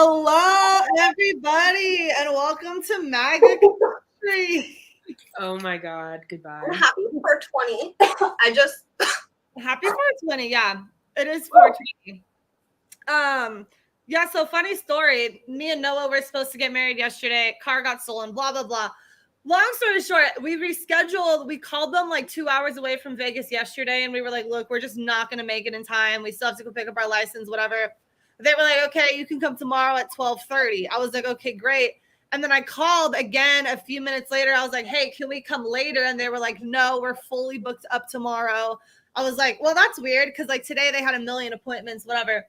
Hello, everybody, and welcome to MAGA Country. Oh my God, goodbye. I'm happy for 20. Happy 420, yeah. It is 420. Yeah, so funny story. Me and Noah were supposed to get married yesterday. Car got stolen, blah, blah, blah. Long story short, we rescheduled. We called them like 2 hours away from Vegas yesterday, and we were like, look, we're just not going to make it in time. We still have to go pick up our license, whatever. They were like, okay, you can come tomorrow at 12:30. I was like, okay, great. And then I called again a few minutes later. I was like, hey, can we come later? And they were like, no, we're fully booked up tomorrow. I was like, well, that's weird because like today they had a million appointments, whatever.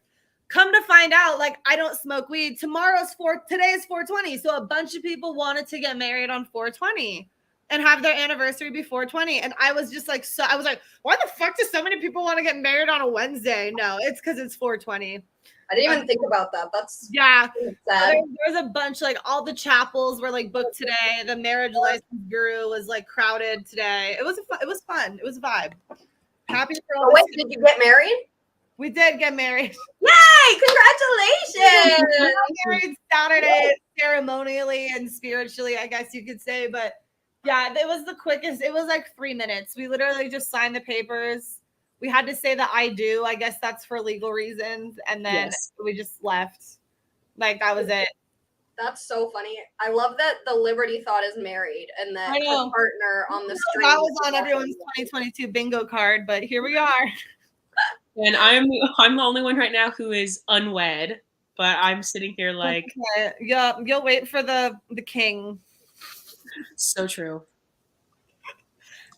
Come to find out, like, I don't smoke weed. Today is 420. So a bunch of people wanted to get married on 420 and have their anniversary be 420. And I was just like, I was like, why the fuck do so many people want to get married on a Wednesday? No, it's because it's 420. I didn't even think about that. That's sad. There was a bunch, like all the chapels were like booked today. The marriage license guru was like crowded today. It was fun. It was a vibe. Happy for all. Oh, wait, did you get married? We did get married. Yay! Congratulations! We got married Saturday ceremonially and spiritually, I guess you could say. But yeah, it was the quickest. It was like 3 minutes. We literally just signed the papers. We had to say that I do. I guess that's for legal reasons. And then we just left. Like, that was it. That's so funny. I love that the Liberty thought is married and that her partner on the street. That was on everyone's 2022 bingo card, but here we are. And I'm the only one right now who is unwed, but I'm sitting here like, yeah, you'll wait for the king. So true.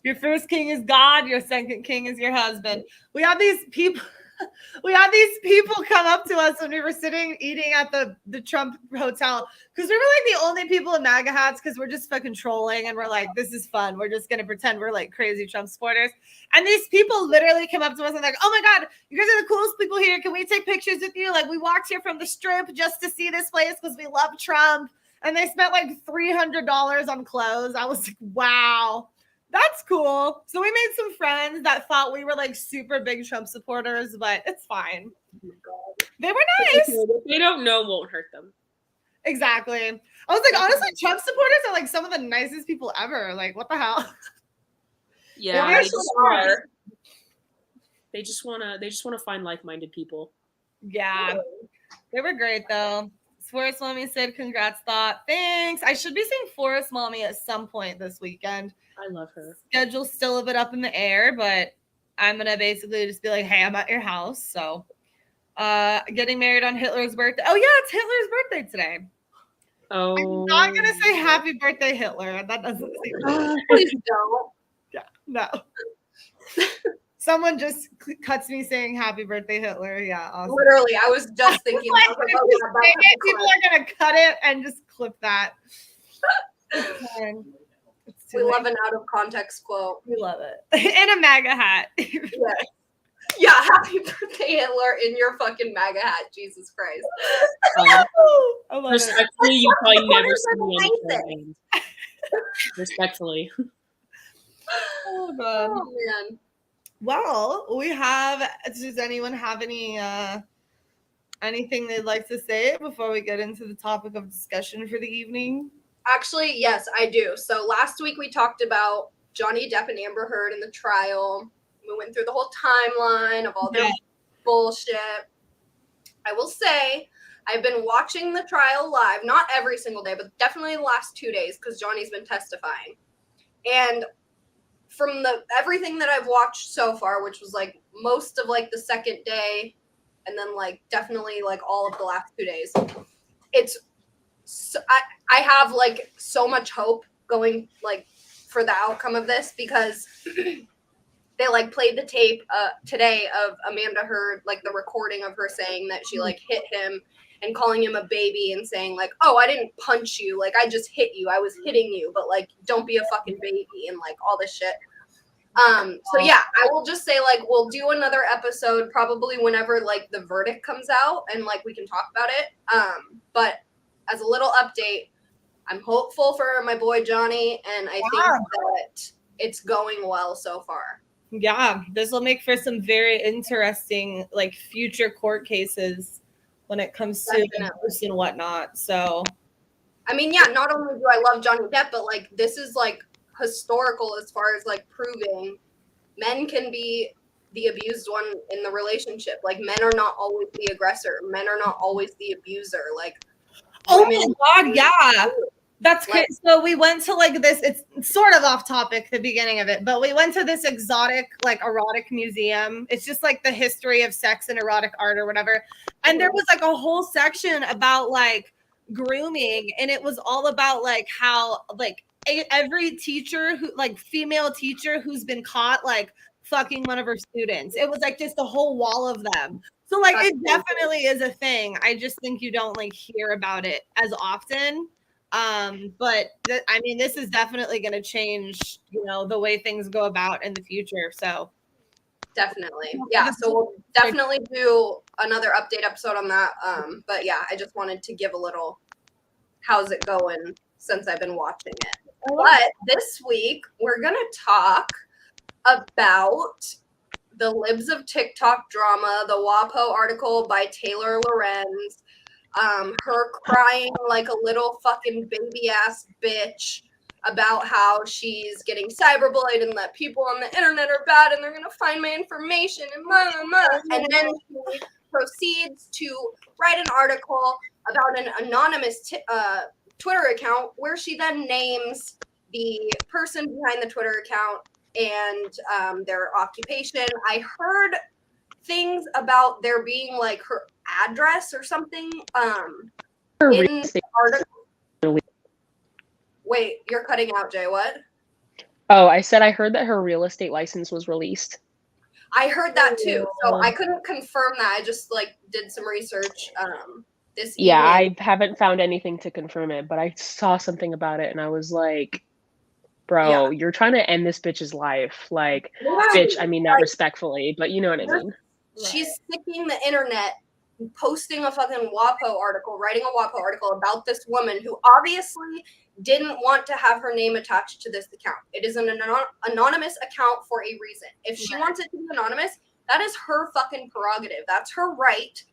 Your first king is God. Your second king is your husband. We had these people come up to us when we were sitting eating at the Trump hotel because we were like the only people in MAGA hats because we're just fucking trolling and we're like, this is fun. We're just gonna pretend we're like crazy Trump supporters. And these people literally came up to us and like, oh my God, you guys are the coolest people here. Can we take pictures with you? Like, we walked here from the Strip just to see this place because we love Trump. And they spent like $300 on clothes. I was like, wow. That's cool. So we made some friends that thought we were like super big Trump supporters, but it's fine. Oh my God. They were nice. What they don't know won't hurt them. Exactly. I was like, honestly, Trump supporters are like some of the nicest people ever. Like, what the hell? Yeah, they just wanna find like-minded people. Yeah, they were great though. Forest Mommy said, congrats, thought. Thanks. I should be seeing Forest Mommy at some point this weekend. I love her. Schedule's still a bit up in the air, but I'm going to basically just be like, hey, I'm at your house. So getting married on Hitler's birthday. Oh, yeah, it's Hitler's birthday today. Oh. I'm not going to say happy birthday, Hitler. That doesn't seem Please don't. Yeah, no. Someone just cuts me saying happy birthday, Hitler. Yeah, awesome. Literally, I was just thinking. People are going to cut it and just clip that. We love an out of context quote. We love it. In a MAGA hat. Yeah, happy birthday, Hitler, in your fucking MAGA hat. Jesus Christ. I love Respectfully, you probably never see me on the plane. Respectfully. Oh, God. Oh, man. Well, does anyone have anything they'd like to say before we get into the topic of discussion for the evening? Actually, yes, I do. So last week we talked about Johnny Depp and Amber Heard in the trial. We went through the whole timeline of all their bullshit. I will say I've been watching the trial live, not every single day, but definitely the last 2 days because Johnny's been testifying. And from everything that I've watched so far, which was like most of like the second day and then like definitely like all of the last 2 days, I have like so much hope going like for the outcome of this because they like played the tape today of Amanda Heard, like the recording of her saying that she like hit him and calling him a baby and saying like, oh, I didn't punch you, like I just hit you, I was hitting you, but like don't be a fucking baby and like all this shit. So yeah, I will just say like we'll do another episode probably whenever like the verdict comes out and like we can talk about it. But as a little update, I'm hopeful for my boy Johnny, and I think that it's going well so far. Yeah, this will make for some very interesting like future court cases when it comes to abuse and whatnot. So, I mean, yeah, not only do I love Johnny Depp, but like this is like historical as far as like proving men can be the abused one in the relationship. Like men are not always the aggressor. Men are not always the abuser. Like oh my God, yeah. That's crazy. So we went to like this, it's sort of off topic, the beginning of it, but we went to this exotic, like erotic museum. It's just like the history of sex and erotic art or whatever. And there was like a whole section about like grooming. And it was all about like how like every teacher who like female teacher who's been caught like fucking one of her students. It was like just a whole wall of them. So like it definitely is a thing. I just think you don't like hear about it as often. But I mean, this is definitely going to change, you know, the way things go about in the future. So definitely, yeah. So we'll definitely do another update episode on that. But yeah, I just wanted to give a little, how's it going since I've been watching it. But this week we're gonna talk about the Libs of TikTok drama, the WAPO article by Taylor Lorenz. Her crying like a little fucking baby ass bitch about how she's getting cyberbullied and that people on the internet are bad and they're gonna find my information and blah, blah, blah. And then she proceeds to write an article about an anonymous Twitter account where she then names the person behind the Twitter account and their occupation. I heard things about there being like her address or something in the article. Wait, you're cutting out, Jay. What? Oh, I said I heard that her real estate license was released. I heard that too. So I couldn't confirm that. I just like did some research this evening. Yeah, I haven't found anything to confirm it, but I saw something about it and I was like, bro, you're trying to end this bitch's life. Like, bitch, I mean, not like, respectfully, but you know what I mean. She's sticking the internet, posting a fucking WAPO article, writing a WAPO article about this woman who obviously didn't want to have her name attached to this account. It is an anonymous account for a reason. If she wants it to be anonymous, that is her fucking prerogative. That's her right.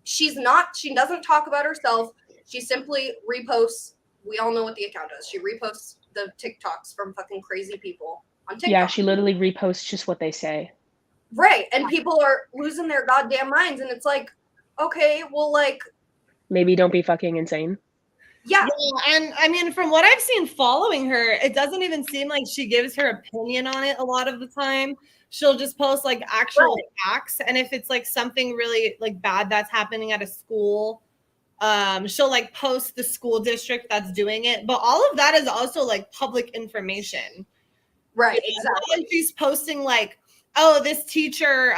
She doesn't talk about herself. She simply reposts. We all know what the account does. She reposts the TikToks from fucking crazy people on TikTok. Yeah, she literally reposts just what they say. Right. And people are losing their goddamn minds. And it's like, okay, well, like. Maybe don't be fucking insane. Yeah. And I mean, from what I've seen following her, it doesn't even seem like she gives her opinion on it a lot of the time. She'll just post like actual facts. And if it's like something really like bad that's happening at a school, she'll like post the school district that's doing it. But all of that is also like public information. Right. You know? Exactly. And she's posting like, oh, this teacher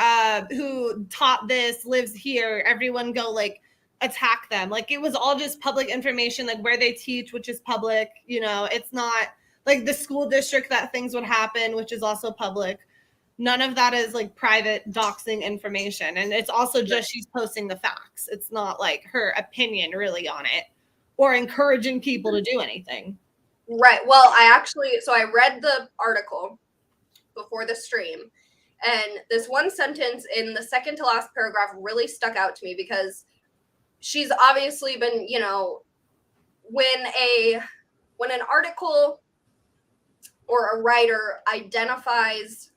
who taught this lives here. Everyone go like attack them. Like it was all just public information, like where they teach, which is public. You know, it's not like the school district that things would happen, which is also public. None of that is like private doxing information. And it's also just she's posting the facts. It's not like her opinion really on it or encouraging people to do anything. Right. Well, I read the article before the stream. And this one sentence in the second to last paragraph really stuck out to me because she's obviously been, you know, when an article or a writer identifies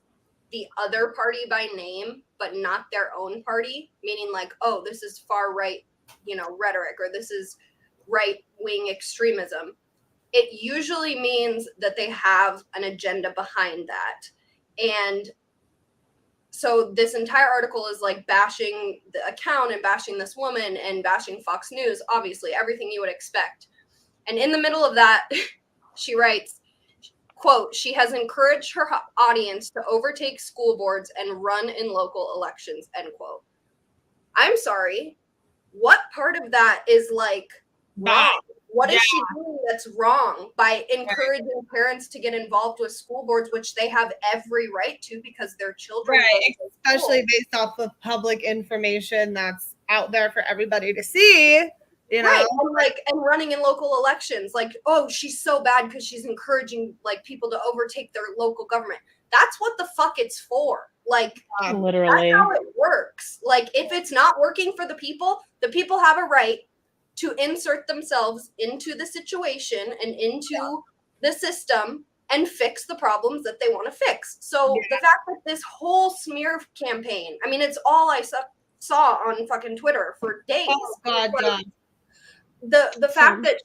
the other party by name, but not their own party, meaning like, oh, this is far right, you know, rhetoric, or this is right wing extremism, it usually means that they have an agenda behind that. And so this entire article is like bashing the account and bashing this woman and bashing Fox News, obviously, everything you would expect. And in the middle of that, she writes, quote, she has encouraged her audience to overtake school boards and run in local elections, end quote. I'm sorry. What part of that is like wrong? What is she doing that's wrong by encouraging parents to get involved with school boards, which they have every right to because their children. Right, especially based off of public information that's out there for everybody to see. You know? Right, and running in local elections, like, oh, she's so bad because she's encouraging like people to overtake their local government. That's what the fuck it's for. Like, Literally. that's how it works. Like, if it's not working for the people have a right to insert themselves into the situation and into the system and fix the problems that they want to fix. So the fact that this whole smear campaign, I mean, it's all I saw on fucking Twitter for days. Oh God, God. The fact that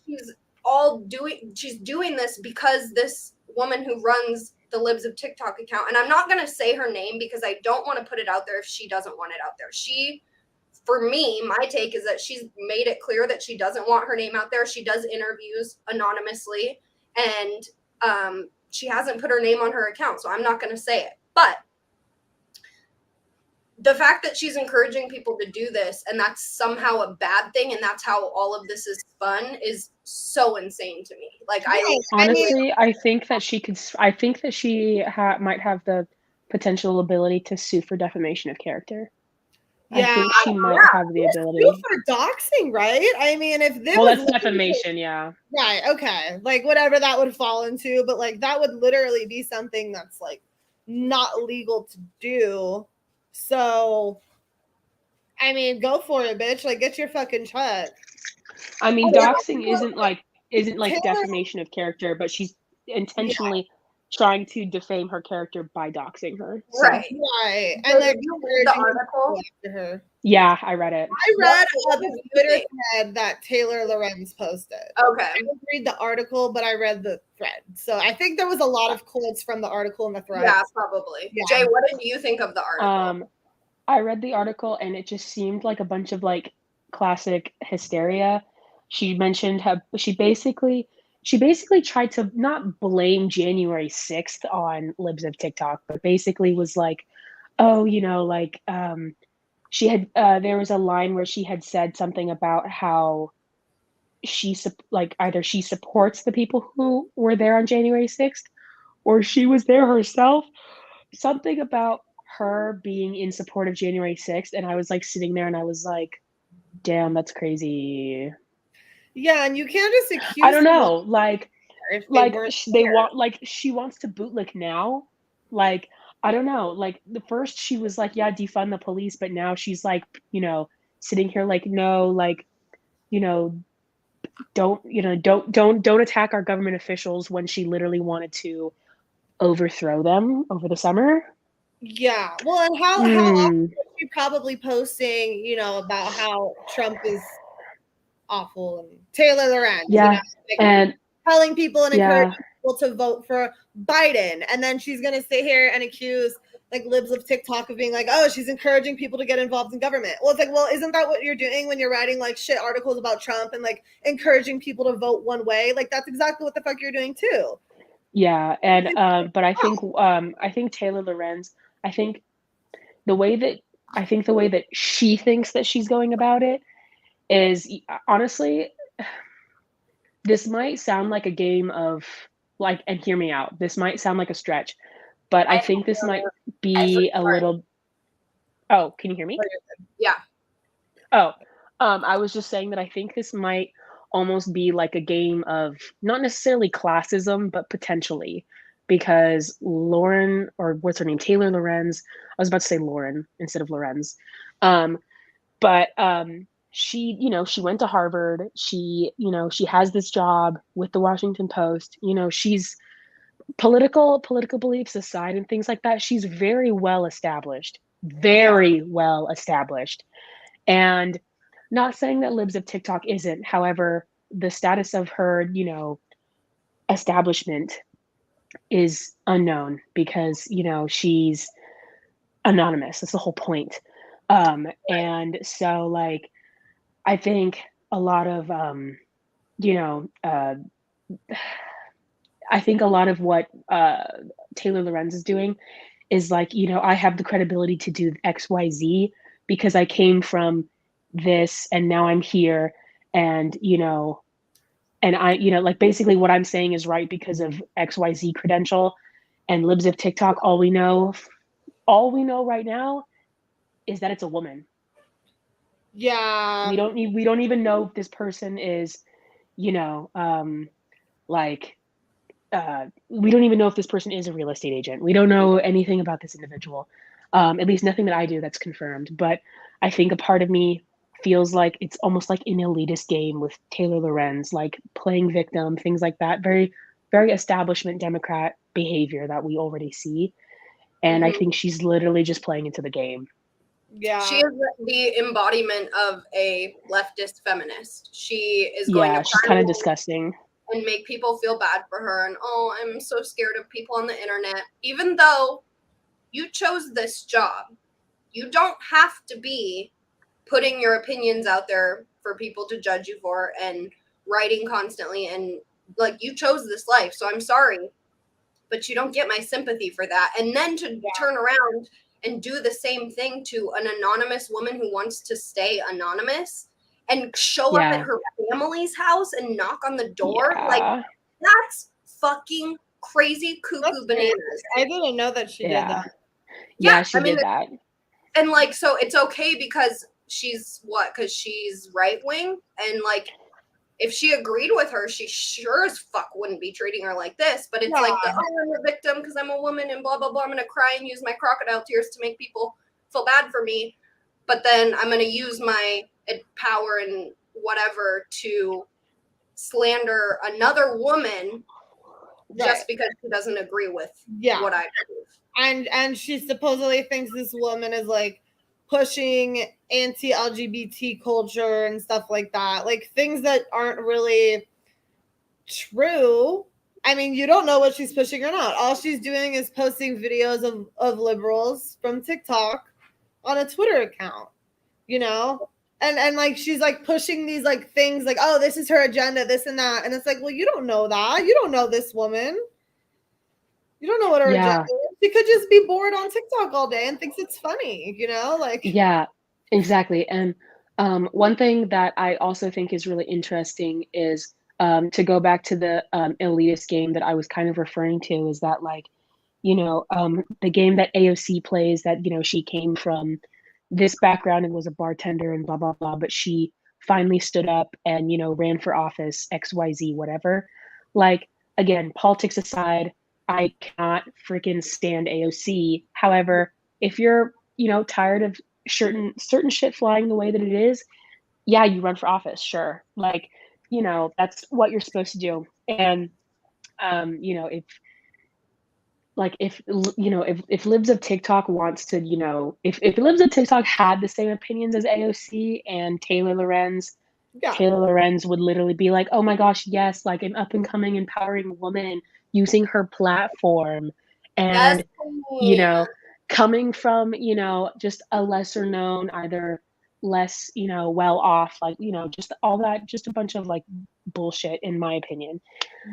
she's doing this because this woman who runs the Libs of TikTok account, and I'm not going to say her name because I don't want to put it out there if she doesn't want it out there. For me, my take is that she's made it clear that she doesn't want her name out there. She does interviews anonymously, and she hasn't put her name on her account, so I'm not going to say it. But the fact that she's encouraging people to do this and that's somehow a bad thing and that's how all of this is spun is so insane to me. Like, I think that she could. I think that she might have the potential ability to sue for defamation of character. Yeah, I think she might have the ability. Sue for doxing, right? I mean, if this that's defamation, yeah. Right. Okay. Like whatever that would fall into, but like that would literally be something that's like not legal to do. So, I mean, go for it, bitch. Like, get your fucking check. I mean, doxing isn't like defamation of character, but she's intentionally trying to defame her character by doxing her. So. Right. And then the article. Her. Yeah, I read it. I read the Twitter thread that Taylor Lorenz posted. Okay. I didn't read the article, but I read the thread. So I think there was a lot of quotes from the article and the thread. Yeah, probably. Yeah. Jay, what did you think of the article? I read the article and it just seemed like a bunch of like classic hysteria. She mentioned how she basically tried to not blame January 6th on Libs of TikTok, but basically was like, oh, you know, like she had there was a line where she had said something about how either she supports the people who were there on January 6th or she was there herself. Something about her being in support of January 6th. And I was like sitting there and I was like, damn, that's crazy. Yeah, and you can't just accuse. I don't know, she wants to bootlick now. Like, I don't know. Like the first she was like, yeah, defund the police, but now she's like, you know, sitting here like, no, like, you know, don't attack our government officials when she literally wanted to overthrow them over the summer. Yeah. Well, and how often is she probably posting, you know, about how Trump is awful and Taylor Lorenz, yeah, you know, like and telling people and encouraging people to vote for Biden, and then she's gonna sit here and accuse like Libs of TikTok of being like, oh, she's encouraging people to get involved in government. Well, it's like, well, isn't that what you're doing when you're writing like shit articles about Trump and like encouraging people to vote one way? Like that's exactly what the fuck you're doing too. Yeah, and but I think Taylor Lorenz, I think the way that she thinks that she's going about it is, honestly, this might sound like a game of like, and hear me out, this might sound like a stretch, but I think this might be a little. Oh, can you hear me? Yeah. Oh, I was just saying that I think this might almost be like a game of not necessarily classism, but potentially, because Lauren, or what's her name, Taylor Lorenz. I was about to say Lauren instead of Lorenz, but she, you know, she went to Harvard. She, you know, she has this job with the Washington Post. You know, she's political beliefs aside and things like that. She's very well established, and not saying that Libs of TikTok isn't. However, the status of her, you know, establishment is unknown because, you know, she's anonymous. That's the whole point. And so, like, I think a lot of, you know, I think a lot of what Taylor Lorenz is doing is like, you know, I have the credibility to do X, Y, Z because I came from this and now I'm here, and you know, and I, you know, like basically what I'm saying is right because of XYZ credential. And Libs of TikTok, all we know right now is that it's a woman. Yeah, we don't even know if this person is, you know, we don't even know if this person is a real estate agent. We don't know anything about this individual. At least nothing that I do that's confirmed. But I think a part of me feels like it's almost like an elitist game with Taylor Lorenz, like playing victim, things like that. Very, very establishment Democrat behavior that we already see. And I think she's literally just playing into the game. Yeah. She is the embodiment of a leftist feminist. She is going to she's kind of disgusting. And make people feel bad for her. And, oh, I'm so scared of people on the internet. Even though you chose this job, you don't have to be putting your opinions out there for people to judge you for and writing constantly. And, like, you chose this life. So I'm sorry, but you don't get my sympathy for that. And then to turn around and do the same thing to an anonymous woman who wants to stay anonymous and show up at her family's house and knock on the door. Like, that's fucking crazy cuckoo bananas. I didn't know that she did that. Yeah, she did that. And, like, so it's okay because she's because she's right wing. And, like, if she agreed with her, she sure as fuck wouldn't be treating her like this. But it's like, I'm a victim because I'm a woman and blah, blah, blah. I'm going to cry and use my crocodile tears to make people feel bad for me. But then I'm going to use my power and whatever to slander another woman just because she doesn't agree with what I believe. And she supposedly thinks this woman is, like, pushing anti-LGBT culture and stuff like that, like things that aren't really true. I mean, you don't know what she's pushing or not. All she's doing is posting videos of liberals from TikTok on a Twitter account, you know? And like, she's like pushing these like things like, oh, this is her agenda, this and that. And it's like, well, you don't know that. You don't know this woman. You don't know what her agenda is. She could just be bored on TikTok all day and thinks it's funny, you know? Like, yeah, exactly. And one thing that I also think is really interesting is to go back to the elitist game that I was kind of referring to, is that, like, you know, the game that AOC plays, that, you know, she came from this background and was a bartender and blah, blah, blah, but she finally stood up and, you know, ran for office, XYZ, whatever. Like, again, politics aside, I cannot freaking stand AOC. However, if you're, you know, tired of certain shit flying the way that it is, yeah, you run for office, sure. Like, you know, that's what you're supposed to do. And, you know, if Libs of TikTok wants to, you know, if Libs of TikTok had the same opinions as AOC and Taylor Lorenz, Taylor Lorenz would literally be like, oh my gosh, yes, like an up and coming empowering woman using her platform and, you know, coming from, you know, just a lesser known, either less, you know, well off, like, you know, just all that, just a bunch of like bullshit, in my opinion.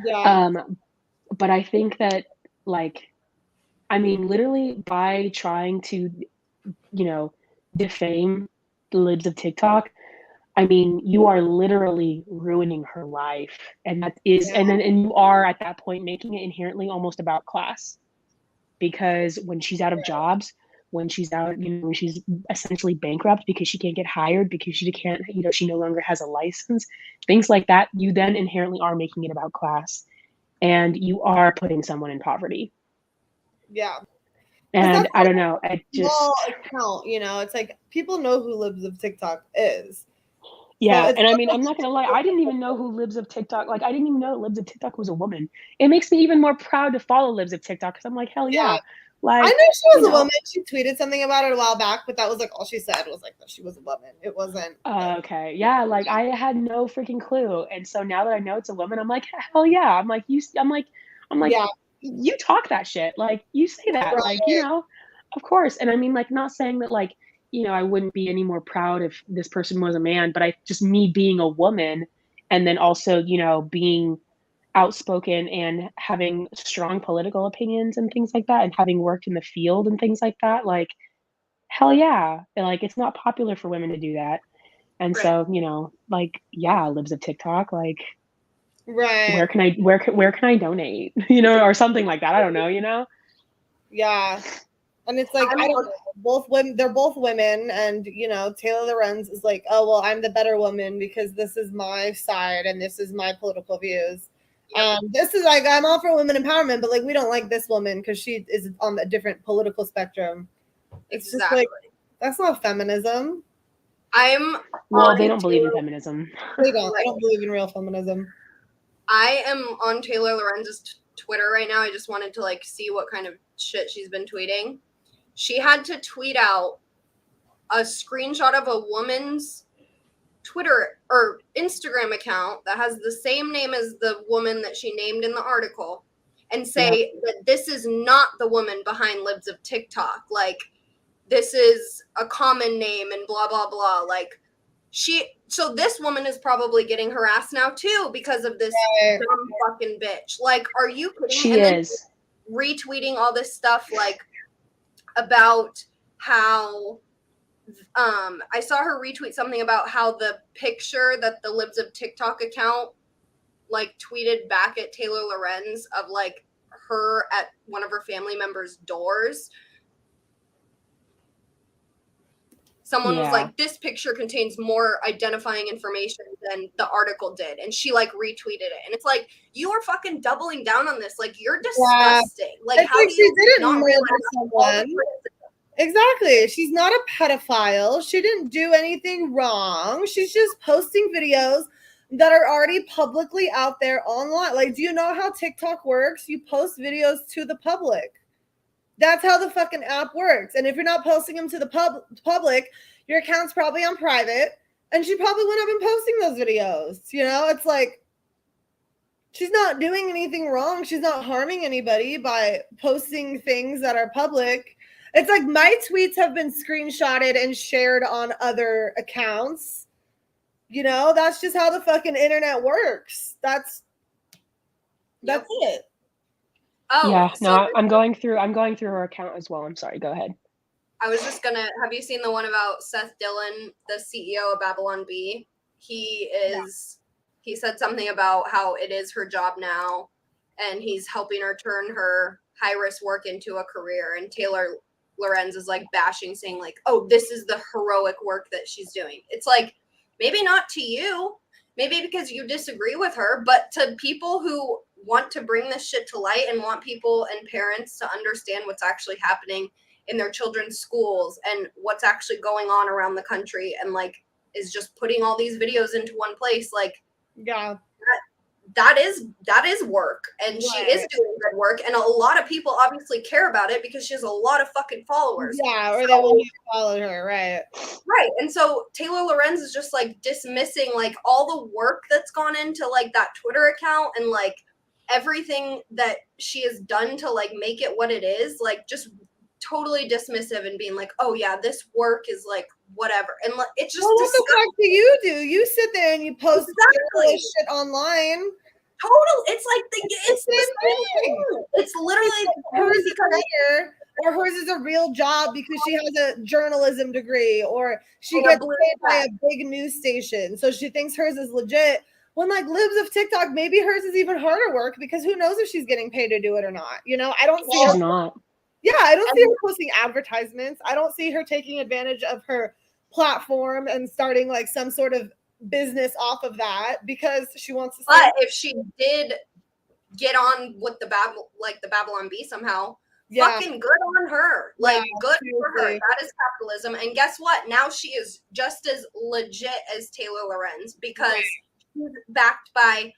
But I think that, like, I mean, literally by trying to, you know, defame the Libs of TikTok, I mean, you are literally ruining her life. And that is, and you are at that point making it inherently almost about class. Because when she's out of jobs, when she's out, you know, when she's essentially bankrupt because she can't get hired, because she can't, you know, she no longer has a license, things like that, you then inherently are making it about class. And you are putting someone in poverty. Yeah. And I don't know, I just account, you know, it's like people know who Libs of TikTok is. Yeah, so and I mean, I'm not gonna lie, I didn't even know who Libs of TikTok, like, I didn't even know Libs of TikTok was a woman. It makes me even more proud to follow Libs of TikTok because I'm like, hell yeah. Like, I knew she was a woman. She tweeted something about it a while back, but that was like all she said was like that she was a woman. It wasn't. Okay, yeah, like I had no freaking clue, and so now that I know it's a woman, I'm like, hell yeah. I'm like, yeah. You talk that shit, like you say that, like, you know, of course. And I mean, like, not saying that, like, you know, I wouldn't be any more proud if this person was a man, but me being a woman, and then also, you know, being outspoken and having strong political opinions and things like that, and having worked in the field and things like that, like, hell yeah. And, like, it's not popular for women to do that. And so, you know, like, yeah, Libs of TikTok, like, where can I donate, you know, or something like that. I don't know, you know? Yeah. And it's like, I don't know, both women, they're both women. And, you know, Taylor Lorenz is like, oh, well, I'm the better woman because this is my side and this is my political views. This is like, I'm all for women empowerment, but like, we don't like this woman because she is on a different political spectrum It's just Exactly. like, that's not feminism. Well, they don't believe in feminism. They don't. I don't believe in real feminism. I am on Taylor Lorenz's Twitter right now. I just wanted to like see what kind of shit she's been tweeting. She had to tweet out a screenshot of a woman's Twitter or Instagram account that has the same name as the woman that she named in the article and say that this is not the woman behind Libs of TikTok. Like, this is a common name and blah, blah, blah. Like, so this woman is probably getting harassed now too because of this dumb fucking bitch. Like, are you kidding me? She and is. Then retweeting all this stuff like about how I saw her retweet something about how the picture that the Libs of TikTok account like tweeted back at Taylor Lorenz of like her at one of her family members' doors. Someone was like, this picture contains more identifying information than the article did. And she like retweeted it. And it's like, you are fucking doubling down on this. Like, you're disgusting. Like, it's how like do you she didn't not murder realize someone? Exactly. She's not a pedophile. She didn't do anything wrong. She's just posting videos that are already publicly out there online. Like, do you know how TikTok works? You post videos to the public. That's how the fucking app works. And if you're not posting them to the public, your account's probably on private. And she probably wouldn't have been posting those videos. You know, it's like, she's not doing anything wrong. She's not harming anybody by posting things that are public. It's like my tweets have been screenshotted and shared on other accounts. You know, that's just how the fucking internet works. That's it. Oh, yeah. so No, I'm going through her account as well. I'm sorry. Go ahead. I was just gonna. Have you seen the one about Seth Dillon, the CEO of Babylon Bee? He said something about how it is her job now, and he's helping her turn her high risk work into a career. And Taylor Lorenz is like bashing, saying like, "Oh, this is the heroic work that she's doing." It's like, maybe not to you, maybe because you disagree with her, but to people who want to bring this shit to light and want people and parents to understand what's actually happening in their children's schools and what's actually going on around the country, and like is just putting all these videos into one place. Like, yeah, that is work, and she is doing good work, and a lot of people obviously care about it because she has a lot of fucking followers. Yeah, or they will follow her, right? And so Taylor Lorenz is just like dismissing like all the work that's gone into like that Twitter account and like everything that she has done to like make it what it is, like just totally dismissive and being like, oh yeah, this work is like whatever. And it's just, well, what the fuck do? You sit there and you post shit online. Total. It's like it's the same thing. It's literally hers is a career, or hers is a real job because she has a journalism degree, or she gets paid by a big news station, so she thinks hers is legit. When like Libs of TikTok, maybe hers is even harder work because who knows if she's getting paid to do it or not. You know, I don't see her. Not. Yeah, I don't see her posting advertisements. I don't see her taking advantage of her platform and starting like some sort of business off of that because she wants to. But if she did get on with the Babylon Bee somehow, fucking good on her. Like, good for her. That is capitalism. And guess what? Now she is just as legit as Taylor Lorenz because she's backed by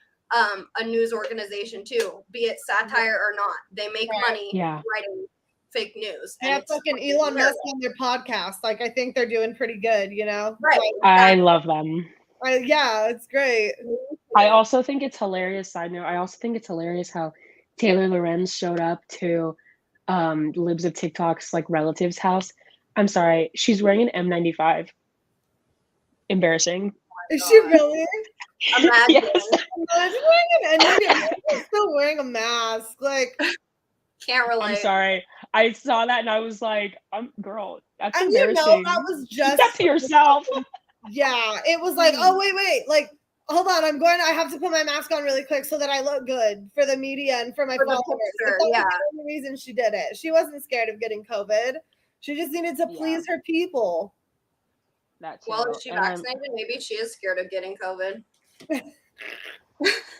a news organization too, be it satire or not. They make money writing fake news. Yeah, fucking Elon Musk on their podcast. Like, I think they're doing pretty good, you know? Right. Like, I love them. Yeah, it's great. I also think it's hilarious. Side note, I also think it's hilarious how Taylor Lorenz showed up to Libs of TikTok's like relative's house. I'm sorry, she's wearing an M95. Embarrassing. Is she really? Imagine. Yes. She's still wearing a mask. Like, can't relate. I'm sorry. I saw that and I was like, girl, that's and embarrassing. you know, that was just keep that to yourself. Yeah, it was like, oh wait, like, hold on, I have to put my mask on really quick so that I look good for the media and for my followers. That was the only reason she did it. She wasn't scared of getting COVID. She just needed to please her people. Well, is she vaccinated? Maybe she is scared of getting COVID.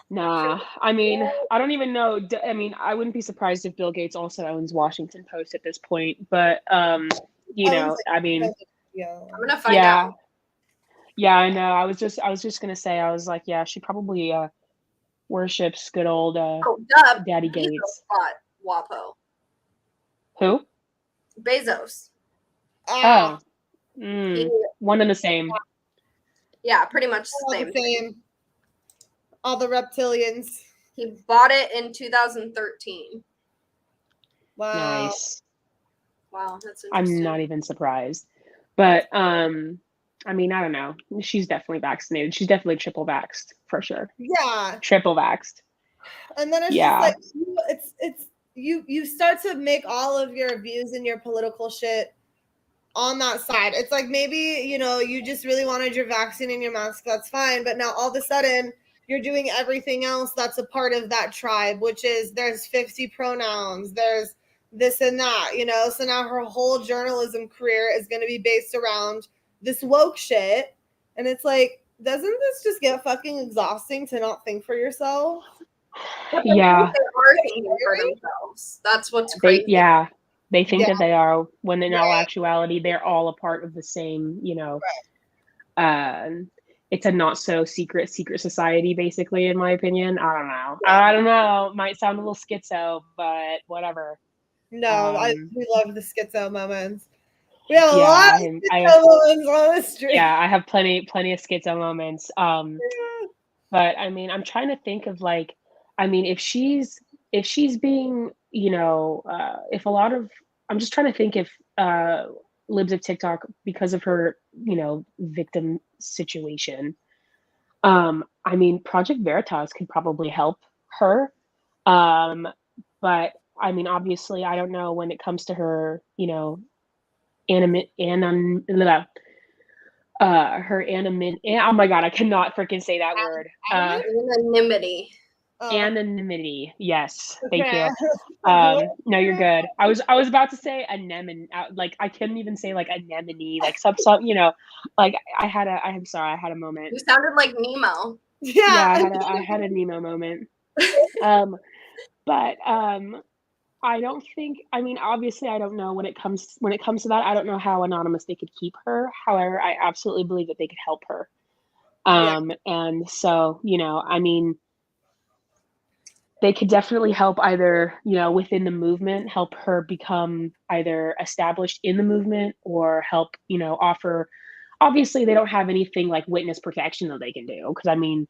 Nah, I mean, I don't even know. I mean, I wouldn't be surprised if Bill Gates also owns Washington Post at this point. But you know, I mean, Yeah. I'm gonna find yeah, out. yeah, I know. I was just gonna say, I was like, yeah, she probably worships good old Oh, duh. Daddy Bezos Gates. bought WAPO. Who? Bezos. Ah, Oh, He, one and the same. yeah, pretty much the all same. the same. All the reptilians. He bought it in 2013. Wow. Nice. Wow, that's I'm interesting. not even surprised. But I mean, I don't know. She's definitely vaccinated. She's definitely triple vaxxed for sure. Yeah. Triple vaxxed. And then it's just Yeah. like it's you start to make all of your views and your political shit on that side. It's like maybe, you know, you just really wanted your vaccine and your mask, that's fine. But now all of a sudden you're doing everything else that's a part of that tribe, which is there's 50 pronouns, there's this and that, you know. So now her whole journalism career is going to be based around this woke shit. And it's like, doesn't this just get fucking exhausting to not think for yourself? But they Yeah. think they are thinking for themselves. That's what's crazy. They think Yeah. that they are, when in all Right. actuality they're all a part of the same, you know. It's a not so secret society, basically, in my opinion. I don't know. Might sound a little schizo, but whatever. No, we love the schizo moments. We have a lot of I schizo moments on the street. yeah, I have plenty of schizo moments. But I mean, I'm trying to think of like, I mean, if she's being, you know, if a lot of, I'm just trying to think if Libs of TikTok, because of her, you know, victim situation. I mean, Project Veritas could probably help her. But I mean, obviously, I don't know when it comes to her, you know, oh my god, I cannot freaking say that word. Anonymity. Anonymity. Yes, Okay. thank you. No, you're good. I was about to say anemone, like I couldn't even say like anemone, like some, you know, like I'm sorry, I had a moment. You sounded like Nemo. Yeah, I had a Nemo moment. But I don't think, I mean, obviously I don't know when it comes to that. I don't know how anonymous they could keep her. However, I absolutely believe that they could help her. And so, you know, I mean, they could definitely help either, you know, within the movement, help her become either established in the movement, or help, you know, offer, obviously they don't have anything like witness protection that they can do. Cause I mean,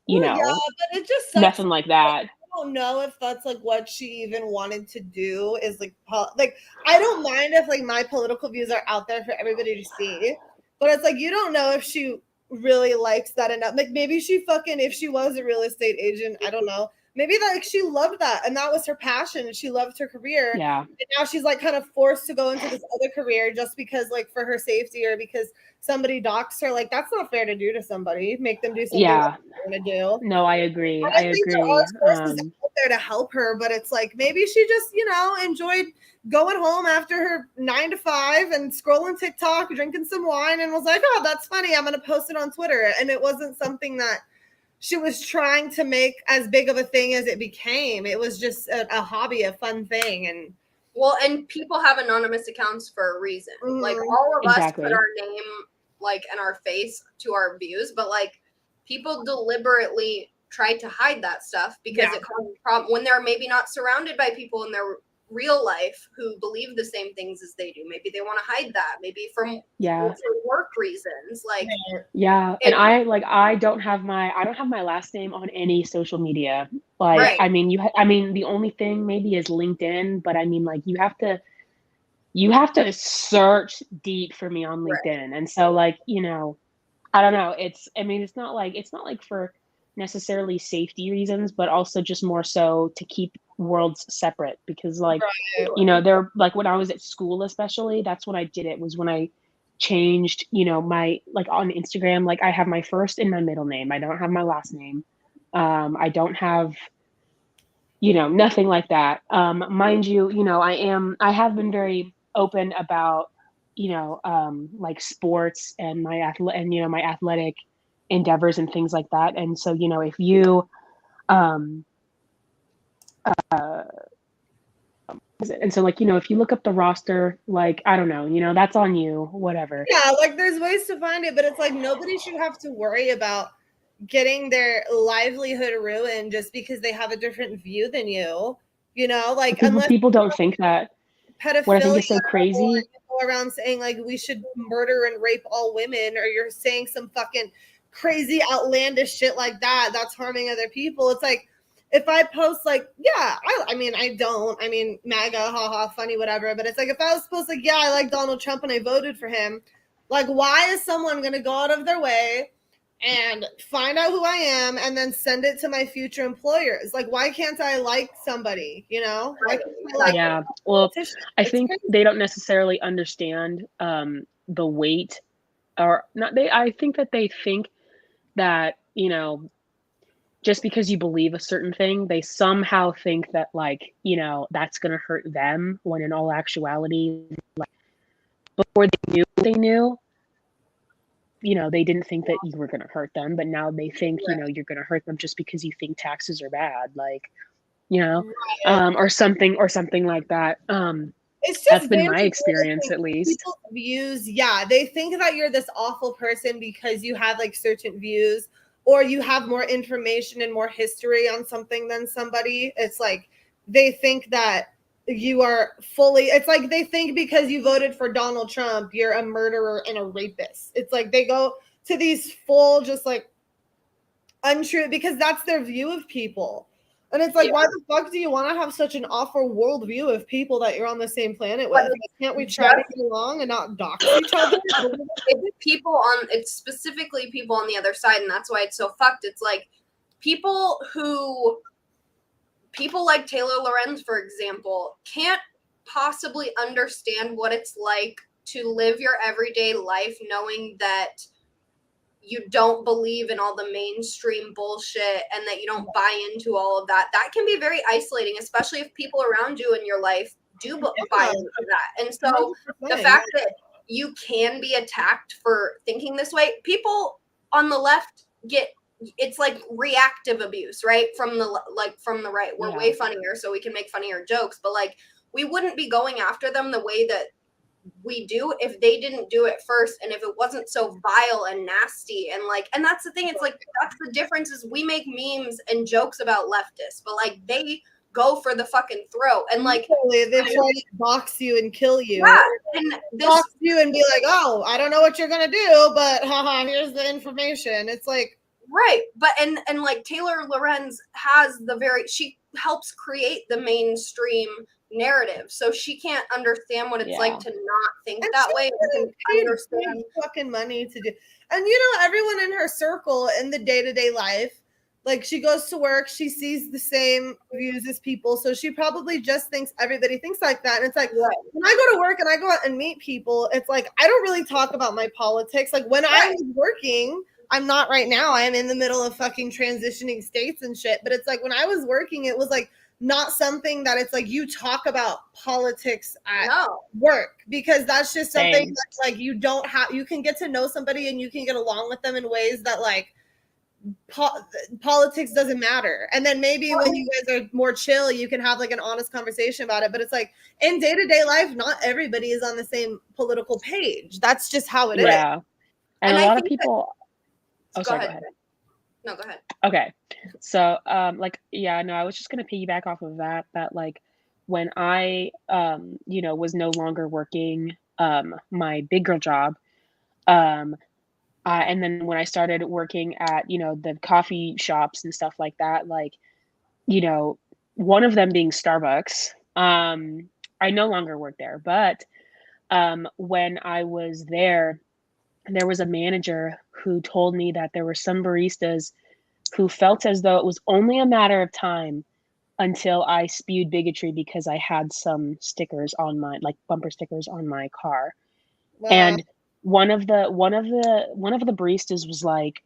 you know, yeah, but it just sucks. nothing like that. I don't know if that's like what she even wanted to do, is like I don't mind if like my political views are out there for everybody to see, but it's like you don't know if she really likes that enough. Like maybe she fucking, if she was a real estate agent, I don't know, maybe that like she loved that and that was her passion and she loved her career. Yeah. And now she's like kind of forced to go into this other career just because like for her safety, or because somebody doxed her. Like that's not fair to do to somebody, make them do something Yeah. they want to do. No, I agree. I think there are forces out there to help her, but it's like maybe she just, you know, enjoyed going home after her 9 to 5 and scrolling TikTok, drinking some wine, and was like, "Oh, that's funny. I'm going to post it on Twitter." And it wasn't something that she was trying to make as big of a thing as it became. It was just a hobby, a fun thing. And well, and people have anonymous accounts for a reason. Mm-hmm. Like all of Exactly. us put our name like and our face to our views, but like people deliberately try to hide that stuff because it causes a problem when they're maybe not surrounded by people in their real life who believe the same things as they do. Maybe they want to hide that, maybe from work reasons. Like and I don't have my last name on any social media. Like right. I mean the only thing maybe is LinkedIn, but I mean like you have to search deep for me on LinkedIn. And so like, you know, I don't know. It's not like for necessarily safety reasons, but also just more so to keep worlds separate, because like, you know, they're like when I was at school, especially, that's when I did it, was when I changed, you know, my, like on Instagram, like I have my first and my middle name. I don't have my last name. I don't have, you know, nothing like that. Mind you, you know, I have been very open about, you know, like sports and you know, my athletic endeavors and things like that. And so, you know, if you, And so, like, you know, if you look up the roster, like, I don't know, you know, that's on you, whatever. Yeah, like there's ways to find it, but it's like nobody should have to worry about getting their livelihood ruined just because they have a different view than you. You know, like unless People don't think that. What I think pedophilia is so or crazy. you go around saying like we should murder and rape all women, or you're saying some fucking crazy outlandish shit like that that's harming other people. It's like if I post like, yeah, I mean, MAGA, haha, funny, whatever. But it's like if I was supposed like, yeah, I like Donald Trump and I voted for him, like, why is someone gonna go out of their way and find out who I am and then send it to my future employers? Like, why can't I like somebody? You know? Why can't I like Yeah. Well, I It's think crazy. they don't necessarily understand the weight, or not. I think that they think that, you know, just because you believe a certain thing, they somehow think that, like, you know, that's going to hurt them, when in all actuality, like, before they knew, you know, they didn't think that you were going to hurt them, but now they think, you know, you're going to hurt them just because you think taxes are bad, like, you know, or something like that. It's That's just been very my experience, interesting. at least. People's views, yeah, they think that you're this awful person because you have like certain views or you have more information and more history on something than somebody. It's like they think that you are fully, it's like they think because you voted for Donald Trump, you're a murderer and a rapist. It's like they go to these full, just like untrue, because that's their view of people. And it's like, why the fuck do you want to have such an awful worldview of people that you're on the same planet with? Like, can't we try to get along and not dox each other? It's specifically people on the other side, and that's why it's so fucked. It's like people like Taylor Lorenz, for example, can't possibly understand what it's like to live your everyday life knowing that you don't believe in all the mainstream bullshit and that you don't buy into all of that. That can be very isolating, especially if people around you in your life do buy into that. And so the fact that you can be attacked for thinking this way, people on the left it's like reactive abuse, right? From the right. We're way funnier, so we can make funnier jokes, but like we wouldn't be going after them the way that we do if they didn't do it first, and if it wasn't so vile and nasty, and like, and that's the thing, it's like that's the difference, is we make memes and jokes about leftists, but like they go for the fucking throat, and like they try to box you and kill you. Yeah, and box you and be like, oh, I don't know what you're gonna do, but haha, here's the information. It's like, right, but and like Taylor Lorenz has she helps create the mainstream narrative, so she can't understand what it's like to not think that way. And understand fucking money to do, and you know, everyone in her circle in the day-to-day life, like she goes to work, she sees the same views as people, so she probably just thinks everybody thinks like that. And it's like, when I go to work and I go out and meet people, it's like I don't really talk about my politics. Like when I was working, I'm not right now, I'm in the middle of fucking transitioning states and shit, but it's like when I was working, it was like not something that it's like you talk about politics at work, because that's just something that's like you don't have, you can get to know somebody and you can get along with them in ways that like politics doesn't matter. And then maybe when you guys are more chill, you can have like an honest conversation about it. But it's like in day-to-day life, not everybody is on the same political page. That's just how it is. And a lot of people go ahead. No, go ahead. Okay. So, I was just going to piggyback off of that, like when I, was no longer working, my big girl job, and then when I started working at, the coffee shops and stuff like that, like, one of them being Starbucks, I no longer work there, but, when I was there was a manager who told me that there were some baristas who felt as though it was only a matter of time until I spewed bigotry because I had some stickers on my, like, bumper stickers on my car. Wow. And one of the baristas was like,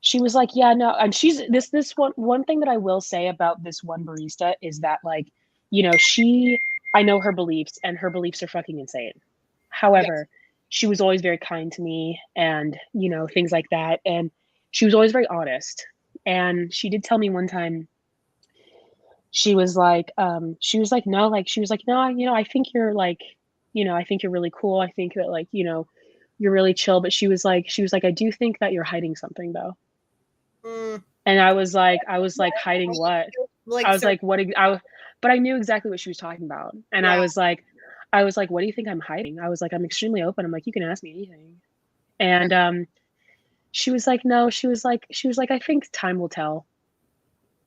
she was like, yeah, no. And she's this one thing that I will say about this one barista is that, like, I know her beliefs, and her beliefs are fucking insane. However, she was always very kind to me, and, things like that. And she was always very honest. And she did tell me one time, she was like, no, like, she was like, no, I think you're like, I think you're really cool. I think that like, you're really chill. But she was like, I do think that you're hiding something though. Mm. And I was like, hiding what? Like, I was like, what? But I knew exactly what she was talking about. And Yeah. I was like, what do you think I'm hiding? I was like, I'm extremely open. I'm like, you can ask me anything. And she was like, no, she was like, I think time will tell.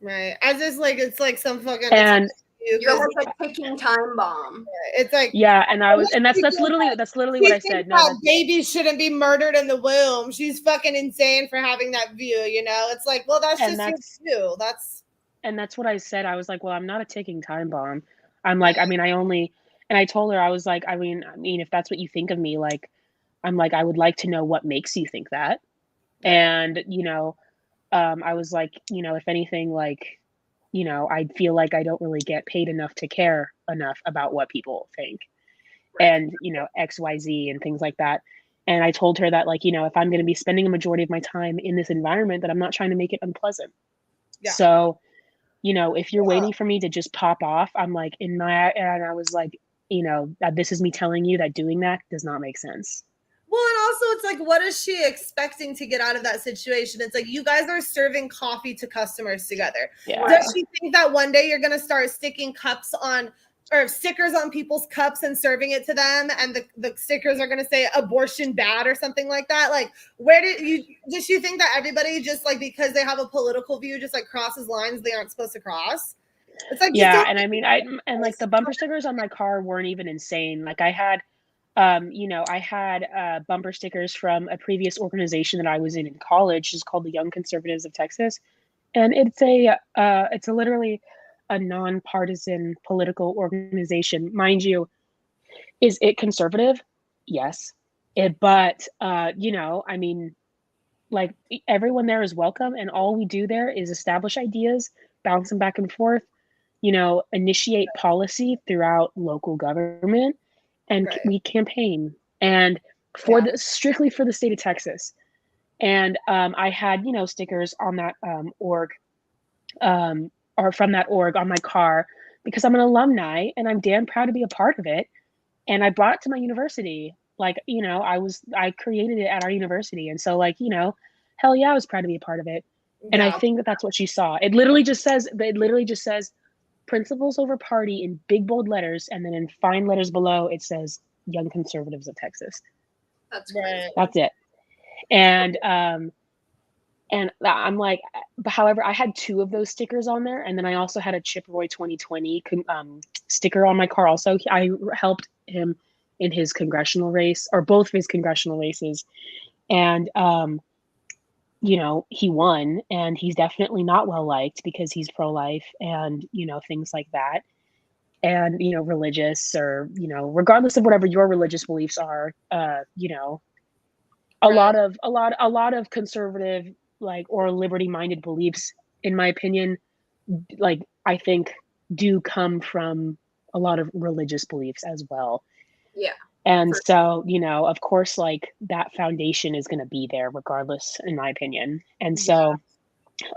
right. As is like, it's like some fucking. And You're like a ticking time bomb. It's like, yeah, and I was, and that's literally what I said. No, that babies shouldn't be murdered in the womb. She's fucking insane for having that view. It's like, well, that's just your view. That's what I said. I was like, well, I'm not a ticking time bomb. I'm like, I mean, and I told her, I was like, I mean, if that's what you think of me, like, I'm like, I would like to know what makes you think that. And, I was like, if anything, like, I feel like I don't really get paid enough to care enough about what people think. Right. And, XYZ and things like that. And I told her that, like, if I'm going to be spending a majority of my time in this environment, that I'm not trying to make it unpleasant. Yeah. So, if you're waiting for me to just pop off, I'm like, and I was like, that this is me telling you that doing that does not make sense. Well, and also it's like, what is she expecting to get out of that situation? It's like, you guys are serving coffee to customers together. Yeah. Does she think that one day you're going to start sticking cups on or stickers on people's cups and serving it to them, and the stickers are going to say abortion bad or something like that? Like, does she think that everybody just like, because they have a political view, just like crosses lines they aren't supposed to cross? It's like, yeah. And I mean, like the bumper stickers on my car weren't even insane. Like I had bumper stickers from a previous organization that I was in college. It's called the Young Conservatives of Texas. And it's literally a nonpartisan political organization. Mind you, is it conservative? Yes. But I mean, like everyone there is welcome, and all we do there is establish ideas, bounce them back and forth, initiate policy throughout local government, and we campaign, and strictly for the state of Texas. And I had stickers on that org, or from that org on my car, because I'm an alumni and I'm damn proud to be a part of it. And I brought it to my university. Like, I created it at our university. And so like, hell yeah, I was proud to be a part of it. And I think that that's what she saw. It literally just says principles over party in big bold letters. And then in fine letters below, it says Young Conservatives of Texas. That's great. That's it. And I'm like, however, I had 2 of those stickers on there. And then I also had a Chip Roy 2020 sticker on my car. Also, I helped him in his congressional race, or both of his congressional races. And, he won, and he's definitely not well liked because he's pro-life and, things like that. And, religious, or, regardless of whatever your religious beliefs are, a lot of conservative, like, or liberty-minded beliefs, in my opinion, like, I think do come from a lot of religious beliefs as well. Yeah. And so, of course, like, that foundation is going to be there regardless, in my opinion. And so,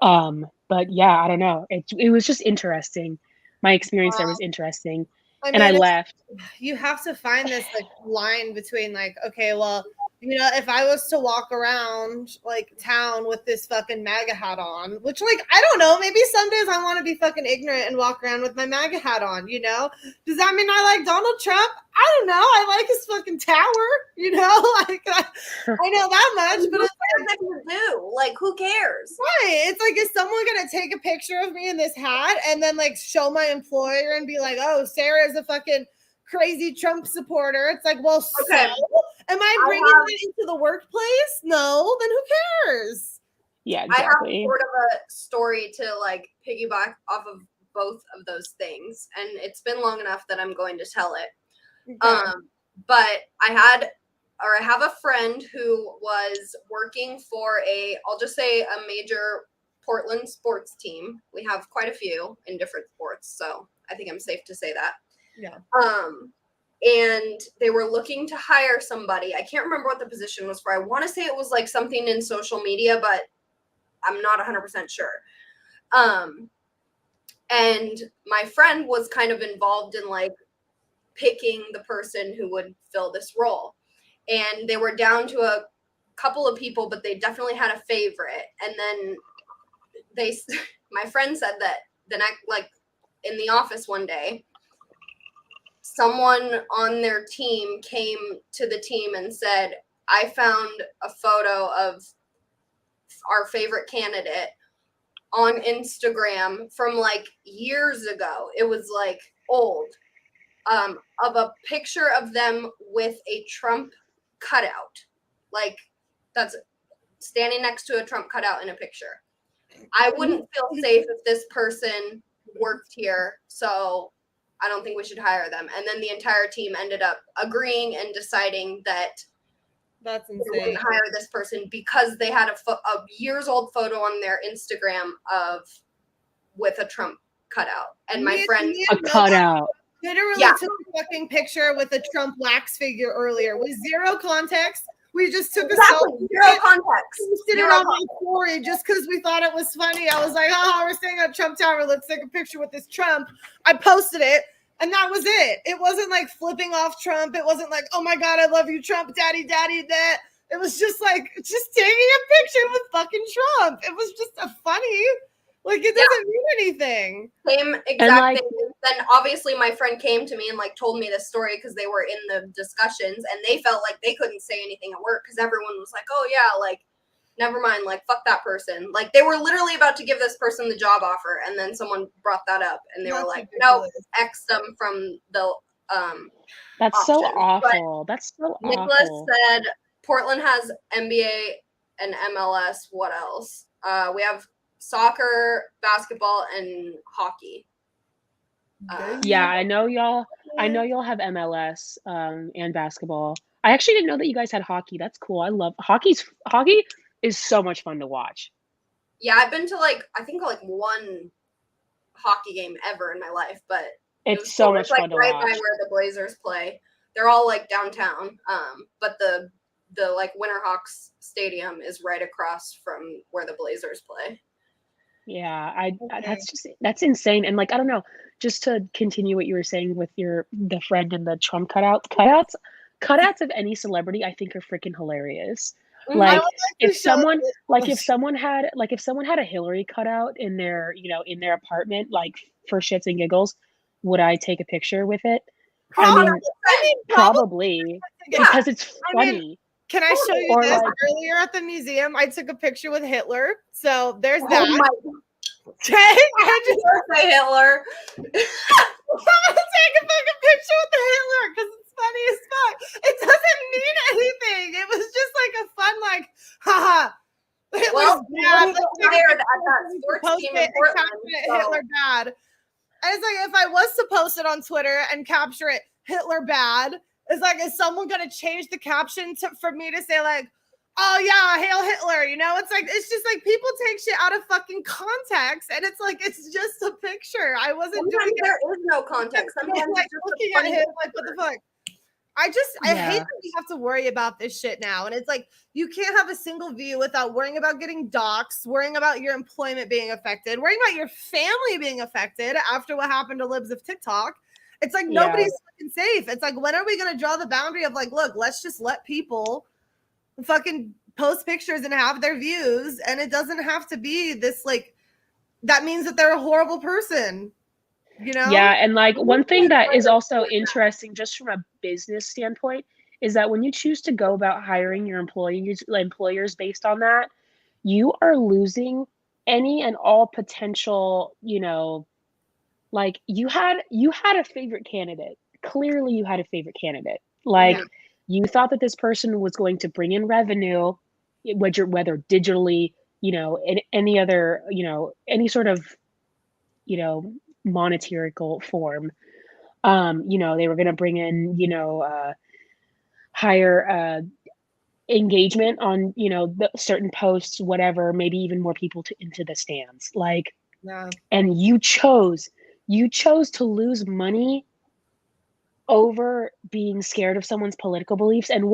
but yeah, I don't know. It was just interesting. My experience there was interesting. I mean, and I left. You have to find this like line between like, okay, well, if I was to walk around like town with this fucking MAGA hat on, which like, I don't know, maybe some days I want to be fucking ignorant and walk around with my MAGA hat on, Does that mean I like Donald Trump? I don't know. I like his fucking tower, like I know that much, but it's like, do? Like, who cares? Right. It's like, is someone going to take a picture of me in this hat and then like show my employer and be like, oh, Sarah's a fucking crazy Trump supporter? It's like, well, okay. So am I bringing it into the workplace? No, then who cares? Yeah, exactly. I have sort of a story to like piggyback off of both of those things, and it's been long enough that I'm going to tell it. Okay. But I have a friend who was working for I'll just say a major Portland sports team. We have quite a few in different sports, so I think I'm safe to say that. Yeah. And they were looking to hire somebody. I can't remember what the position was for. I want to say it was like something in social media, but I'm not 100% sure. And my friend was kind of involved in like picking the person who would fill this role. And they were down to a couple of people, but they definitely had a favorite. And then my friend said that the next, like in the office one day, someone on their team came to the team and said, I found a photo of our favorite candidate on Instagram from like years ago. It was like old, of a picture of them with a Trump cutout. Like that's standing next to a Trump cutout in a picture. I wouldn't feel safe if this person worked here, so I don't think we should hire them. And then the entire team ended up agreeing and deciding that That's they insane. wouldn't hire this person because they had a years old photo on their Instagram with a Trump cutout. And my friend, A cutout. literally Yeah. took a fucking picture with a Trump wax figure earlier with zero context. We just took a exactly, selfie. zero context. Posted it Zero on my story just because we thought it was funny. I was like, oh, we're staying at Trump Tower. Let's take a picture with this Trump. I posted it, and that was it. It wasn't like flipping off Trump. It wasn't like, oh my God, I love you, Trump, daddy, that. It was just like, just taking a picture with fucking Trump. It was just a funny, like, it doesn't mean anything. Same exact thing. Then obviously my friend came to me and like told me this story because they were in the discussions and they felt like they couldn't say anything at work because everyone was like, oh yeah, like never mind, like fuck that person. Like they were literally about to give this person the job offer and then someone brought that up and they were like, no, X them from the That's so options. awful. That's so Nicholas awful. said Portland has NBA and MLS. What else? We have soccer, basketball, and hockey. Yeah, I know y'all have MLS and basketball. I actually didn't know that you guys had hockey. That's cool. I love hockey is so much fun to watch. Yeah, I've been to like I think like one hockey game ever in my life, but it's so much fun to right watch. by where the Blazers play. They're all like downtown, but the like Winterhawks Stadium is right across from where the Blazers play. Yeah, that's insane. And like I don't know, just to continue what you were saying with the friend and the Trump cutouts of any celebrity I think are freaking hilarious. Like if someone had a Hillary cutout in their apartment, like for shits and giggles, would I take a picture with it? I mean, probably because it's funny. Can I show you this? Earlier at the museum, I took a picture with Hitler. So there's that. Okay, I just say Hitler. I'm gonna take a fucking picture with the Hitler because it's funny as fuck. It doesn't mean anything. It was just like a fun, like, haha. Well, at that sports team in Portland. Hitler bad. And it's like if I was to post it on Twitter and capture it, Hitler bad. It's like, is someone gonna change the caption for me to say like, oh yeah, hail Hitler? You know, it's like it's just like people take shit out of fucking context, and it's like it's just a picture. I wasn't doing it. There is no context. Sometimes like looking at him like, what the fuck? I hate that we have to worry about this shit now, and it's like you can't have a single view without worrying about getting doxxed, worrying about your employment being affected, worrying about your family being affected after what happened to Libs of TikTok. It's like nobody's fucking safe. It's like, when are we going to draw the boundary of like, look, let's just let people fucking post pictures and have their views. And it doesn't have to be this, like, that means that they're a horrible person, you know? Yeah. And like one thing that is also interesting just from a business standpoint is that when you choose to go about hiring your employers based on that, you are losing any and all potential, like you had a favorite candidate. Clearly you had a favorite candidate. Like you thought that this person was going to bring in revenue, whether digitally, in any other, any sort of, monetary form. They were going to bring in, higher engagement on, the certain posts, whatever, maybe even more people into the stands. Like, and you chose to lose money over being scared of someone's political beliefs. And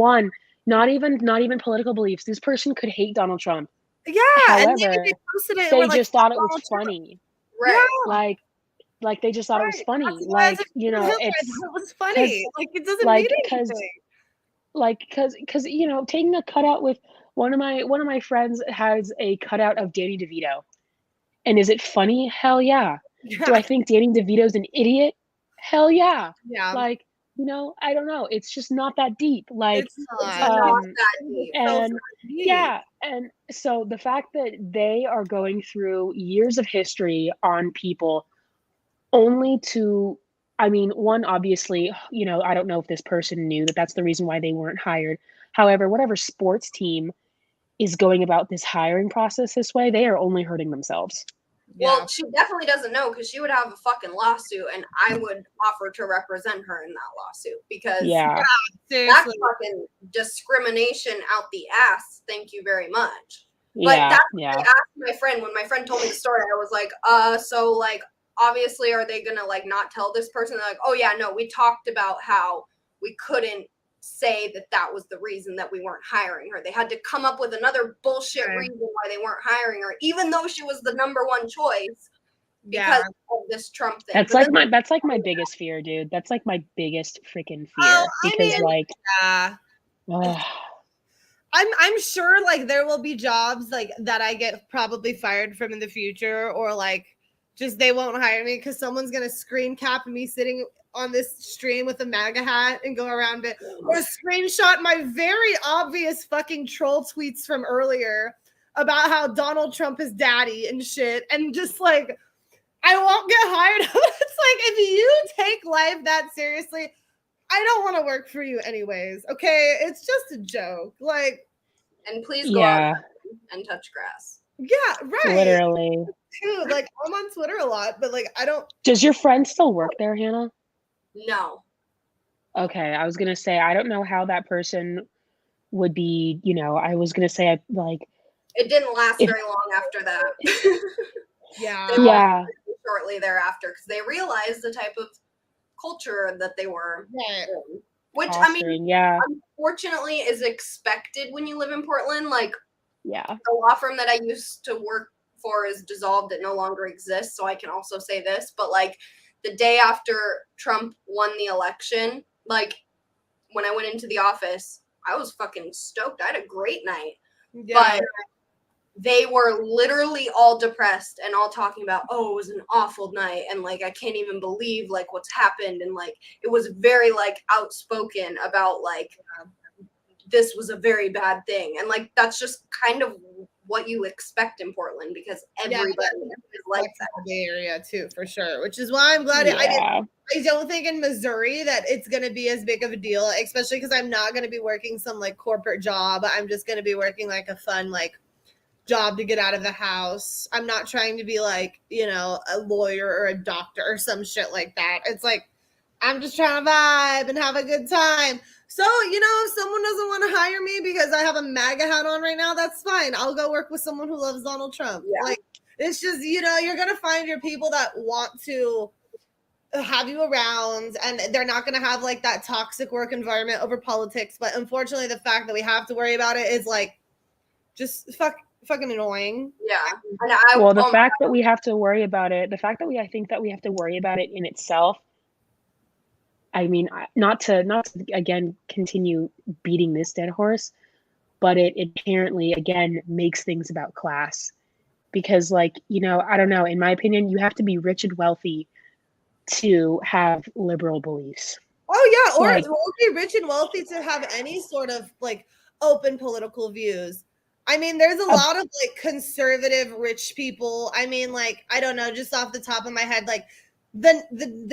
not even political beliefs. This person could hate Donald Trump. Yeah. However, and they posted it they just thought it was funny. Right. Like, Like they just thought it was Right. funny. That's why I was Like, you know, Hitler, I it's thought it was funny. Like it doesn't like mean because anything. because you know, taking a cutout with one of my friends has a cutout of Danny DeVito. And is it funny? Hell yeah. Do Yeah. I think Danny DeVito's an idiot? Hell yeah. Yeah. Like, you know, I don't know. It's just not that deep. Like, It's It's not. not um, that deep. and Deep. yeah, and so the fact that they are going through years of history on people only to, I mean, one, obviously, you know, I don't know if this person knew that that's the reason why they weren't hired. However, whatever sports team is going about this hiring process this way, they are only hurting themselves. Yeah. Well, she definitely doesn't know because she would have a fucking lawsuit, and I would offer to represent her in that lawsuit because Yeah. that's Seriously. fucking discrimination out the ass. Thank you very much. But Yeah. that's what Yeah. I asked my friend when my friend told me the story. I was like, so like obviously are they gonna like not tell this person? They're like, oh yeah, no, we talked about how we couldn't say that that was the reason that we weren't hiring her. They had to come up with another bullshit Right. reason why they weren't hiring her, even though she was the number one choice Yeah. because of this Trump thing. That's But like my biggest fear, dude. That's like my biggest freaking Oh, fear I because mean, like yeah. ugh, I'm sure like there will be jobs like that I get probably fired from in the future, or like just they won't hire me because someone's gonna screen cap me sitting on this stream with a MAGA hat and go around it, or screenshot my very obvious fucking troll tweets from earlier about how Donald Trump is daddy and shit, and just like I won't get hired. It's like if you take life that seriously, I don't want to work for you anyways. Okay, it's just a joke. Like, and please go yeah, out and touch grass. yeah, right. literally. Too. Like I'm on Twitter a lot, but like I don't. Does your friend still work there, Hannah? No. Okay, I was gonna say I don't know how that person would be. You know, I was gonna say like It didn't last If- very long after that. Yeah. They yeah, left shortly thereafter because they realized the type of culture that they were Right. in, which I mean, fostering, yeah, unfortunately is expected when you live in Portland. Like yeah, the law firm that I used to work for is dissolved. It no longer exists. So I can also say this, but like the day after Trump won the election, like when I went into the office, I was fucking stoked. I had a great night. Yeah. But they were literally all depressed and all talking about, oh, it was an awful night and like I can't even believe like what's happened, and like it was very like outspoken about like this was a very bad thing, and like that's just kind of what you expect in Portland because everybody is like that. Bay Area too, for sure. Which is why I'm glad I don't think in Missouri that it's going to be as big of a deal, especially because I'm not going to be working some like corporate job. I'm just going to be working like a fun like job to get out of the house. I'm not trying to be like, you know, a lawyer or a doctor or some shit like that. It's like I'm just trying to vibe and have a good time. So, you know, if someone doesn't want to hire me because I have a MAGA hat on right now, that's fine. I'll go work with someone who loves Donald Trump. Yeah. Like, it's just, you know, you're going to find your people that want to have you around, and they're not going to have like that toxic work environment over politics. But unfortunately, the fact that we have to worry about it is like just fucking annoying. Yeah. Well, the fact that we have to worry about it, I think that we have to worry about it in itself. I mean, not to again continue beating this dead horse, but it inherently again makes things about class, because like, you know, I don't know, in my opinion, you have to be rich and wealthy to have liberal beliefs. Oh yeah, or Like, be rich and wealthy to have any sort of like open political views. I mean, there's a lot of like conservative rich people. I mean, like I don't know, just off the top of my head, like the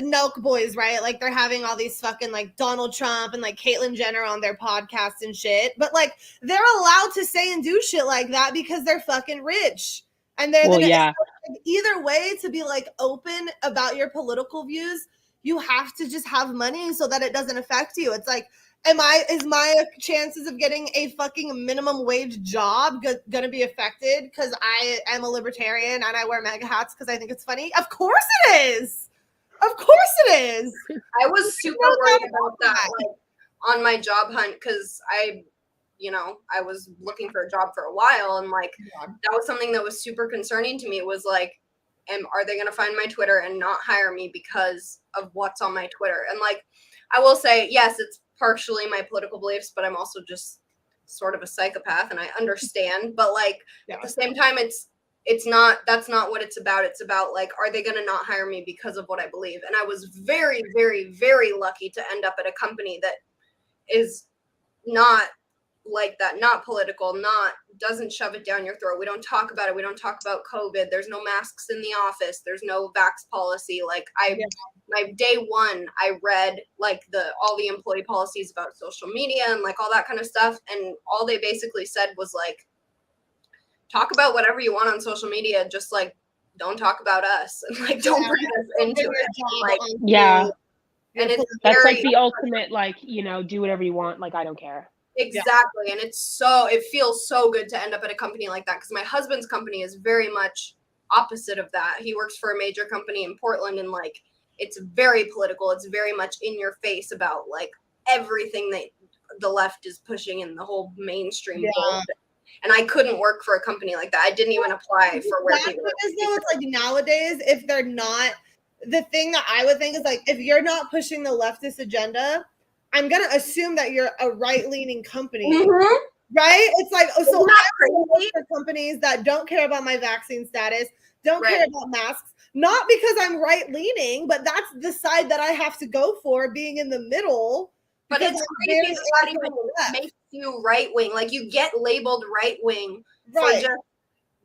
Nelk boys, right? Like they're having all these fucking like Donald Trump and like Caitlyn Jenner on their podcast and shit. But like they're allowed to say and do shit like that because they're fucking rich. And they're either way, to be like open about your political views, you have to just have money so that it doesn't affect you. It's like, is my chances of getting a fucking minimum wage job gonna be affected because I am a libertarian and I wear MAGA hats because I think it's funny? Of course it is. Of course it is. I was super worried about that like on my job hunt because I was looking for a job for a while, and like that was something that was super concerning to me. It was like, are they going to find my Twitter and not hire me because of what's on my Twitter? And like, I will say, yes, it's partially my political beliefs, but I'm also just sort of a psychopath and I understand. But like at the same time, that's not what it's about. It's about like, are they going to not hire me because of what I believe? And I was very, very, very lucky to end up at a company that is not like that, not political, doesn't shove it down your throat. We don't talk about it. We don't talk about COVID. There's no masks in the office. There's no vax policy. Like my day one, I read like all the employee policies about social media and like all that kind of stuff. And all they basically said was like, talk about whatever you want on social media. Just like, don't talk about us and like, don't bring us into it. Like, and it's that's like the ultimate, like, do whatever you want. Like, I don't care. Exactly. And it feels so good to end up at a company like that because my husband's company is very much opposite of that. He works for a major company in Portland and like it's very political. It's very much in your face about like everything that the left is pushing in the whole mainstream bullshit. And I couldn't work for a company like that. I didn't even apply for where people it's like nowadays, if they're not, the thing that I would think is like, if you're not pushing the leftist agenda, I'm going to assume that you're a right-leaning company, right? It's like, so I work for companies that don't care about my vaccine status, don't care about masks, not because I'm right-leaning, but that's the side that I have to go for, being in the middle. But it's crazy that even makes you right-wing. Like, you get labeled right-wing for just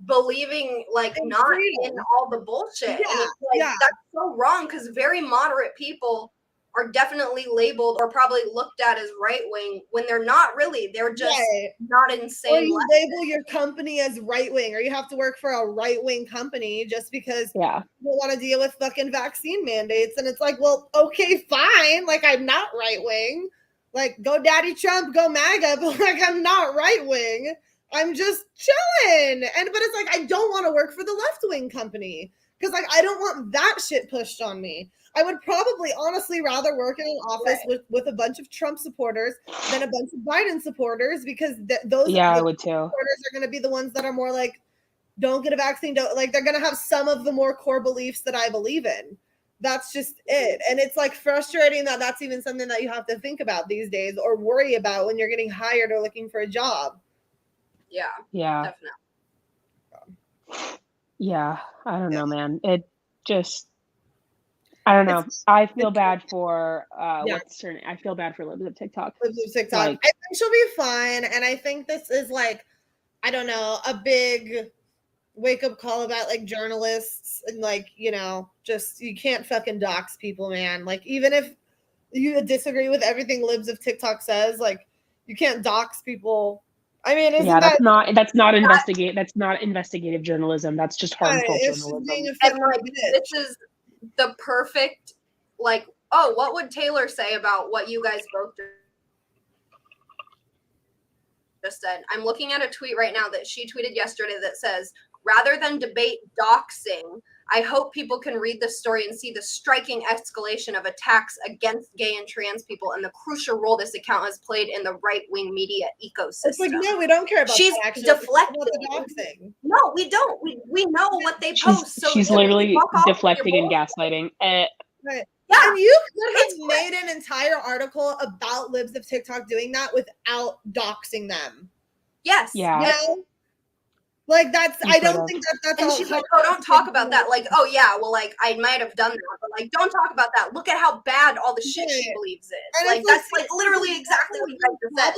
believing, like, not in all the bullshit. And it's like, that's so wrong, because very moderate people are definitely labeled or probably looked at as right-wing when they're not really. They're just not insane. Or you label your company as right-wing, or you have to work for a right-wing company just because people want to deal with fucking vaccine mandates. And it's like, well, okay, fine. Like, I'm not right-wing. Like, go Daddy Trump, go MAGA, but like, I'm not right-wing. I'm just chilling. But it's like, I don't want to work for the left-wing company because like, I don't want that shit pushed on me. I would probably honestly rather work in an office with a bunch of Trump supporters than a bunch of Biden supporters, because those I would too. supporters are going to be the ones that are more like, don't get a vaccine. Don't, like, they're going to have some of the more core beliefs that I believe in. That's just it. And it's like frustrating that that's even something that you have to think about these days or worry about when you're getting hired or looking for a job. Yeah. Definitely. Yeah. I don't know, man. It just, I don't know. I feel bad for what's her name? I feel bad for Libs of TikTok. Libs of TikTok. Like, I think she'll be fine, and I think this is like, I don't know, a big wake up call about like journalists and like, just you can't fucking dox people, man. Like, even if you disagree with everything Libs of TikTok says, like, you can't dox people. I mean, that's not investigative journalism. That's just harmful journalism. And like, this is the perfect, like, oh, what would Taylor say about what you guys both just said? I'm looking at a tweet right now that she tweeted yesterday that says, rather than debate doxing, I hope people can read this story and see the striking escalation of attacks against gay and trans people and the crucial role this account has played in the right-wing media ecosystem. It's like, no, we don't care about She's that, deflecting. Doxing. No, we don't. We know what they post. So she's literally deflecting and gaslighting. Right. Yeah. And you could have made an entire article about Libs of TikTok doing that without doxing them. Yes. Yeah. Like, that's, I don't think that's and she's like, oh, don't talk about that. Like, oh yeah, well, like, I might have done that, but like, don't talk about that. Look at how bad all the shit she believes is. Like, that's like literally exactly what you guys just said.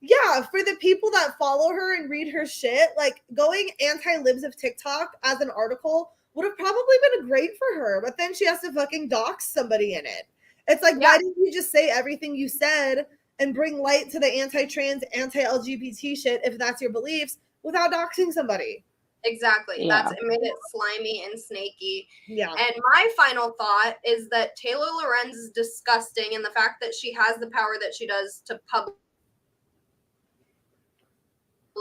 Yeah, for the people that follow her and read her shit, like, going anti-Libs of TikTok as an article would have probably been great for her, but then she has to fucking dox somebody in it. It's like, why didn't you just say everything you said and bring light to the anti-trans, anti-LGBT shit if that's your beliefs, without doxing somebody? Exactly. It made it slimy and snaky. Yeah. And my final thought is that Taylor Lorenz is disgusting, and the fact that she has the power that she does to publish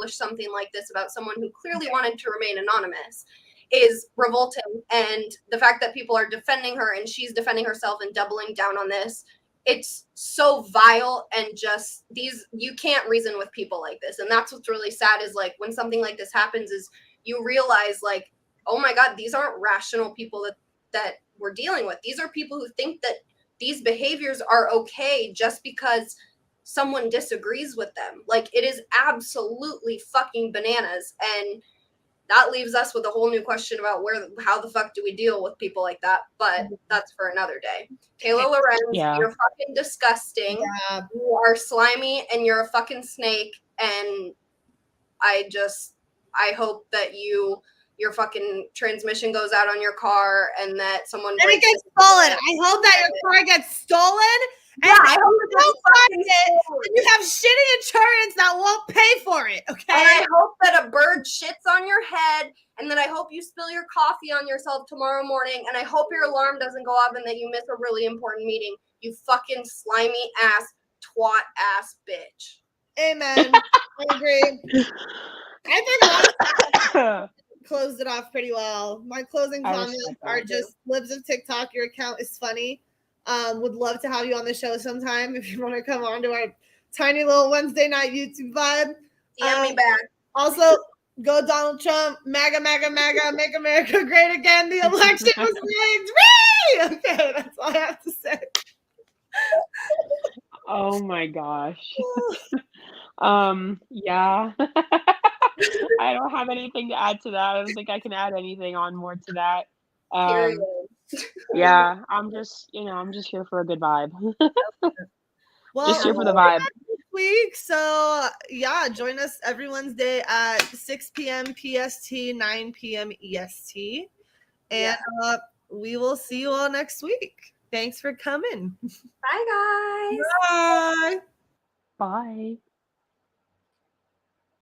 something like this about someone who clearly wanted to remain anonymous is revolting. And the fact that people are defending her and she's defending herself and doubling down on this, it's so vile. And just you can't reason with people like this. And that's what's really sad, is like when something like this happens, is you realize like oh my God, these aren't rational people that we're dealing with. These are people who think that these behaviors are okay just because someone disagrees with them. Like, it is absolutely fucking bananas. And that leaves us with a whole new question about how the fuck do we deal with people like that? But that's for another day. Taylor Lorenz, you're fucking disgusting. Yeah. You are slimy and you're a fucking snake. And I hope that your fucking transmission goes out on your car and that someone And it gets stolen. I hope that your car gets stolen. Yeah, and I hope you don't find it. And you have shitty insurance that won't pay for it. Okay. And I hope that a bird shits on your head, and then I hope you spill your coffee on yourself tomorrow morning, and I hope your alarm doesn't go off and that you miss a really important meeting. You fucking slimy ass, twat ass bitch. Amen. I agree. I think closed it off pretty well. My closing comments are just Libs of TikTok. Your account is funny. Would love to have you on the show sometime if you want to come on to our tiny little Wednesday night YouTube vibe. DM me back. Also, go Donald Trump, MAGA, MAGA, MAGA, make America great again. The election was rigged. Whee! Okay, that's all I have to say. Oh my gosh. Yeah. I don't have anything to add to that. I don't think I can add anything on more to that. Yeah, I'm just here for a good vibe. Well, just here for the vibe. Week. So yeah, join us every Wednesday at 6 p.m. PST, 9 p.m. EST. And we will see you all next week. Thanks for coming. Bye, guys. Bye. Bye.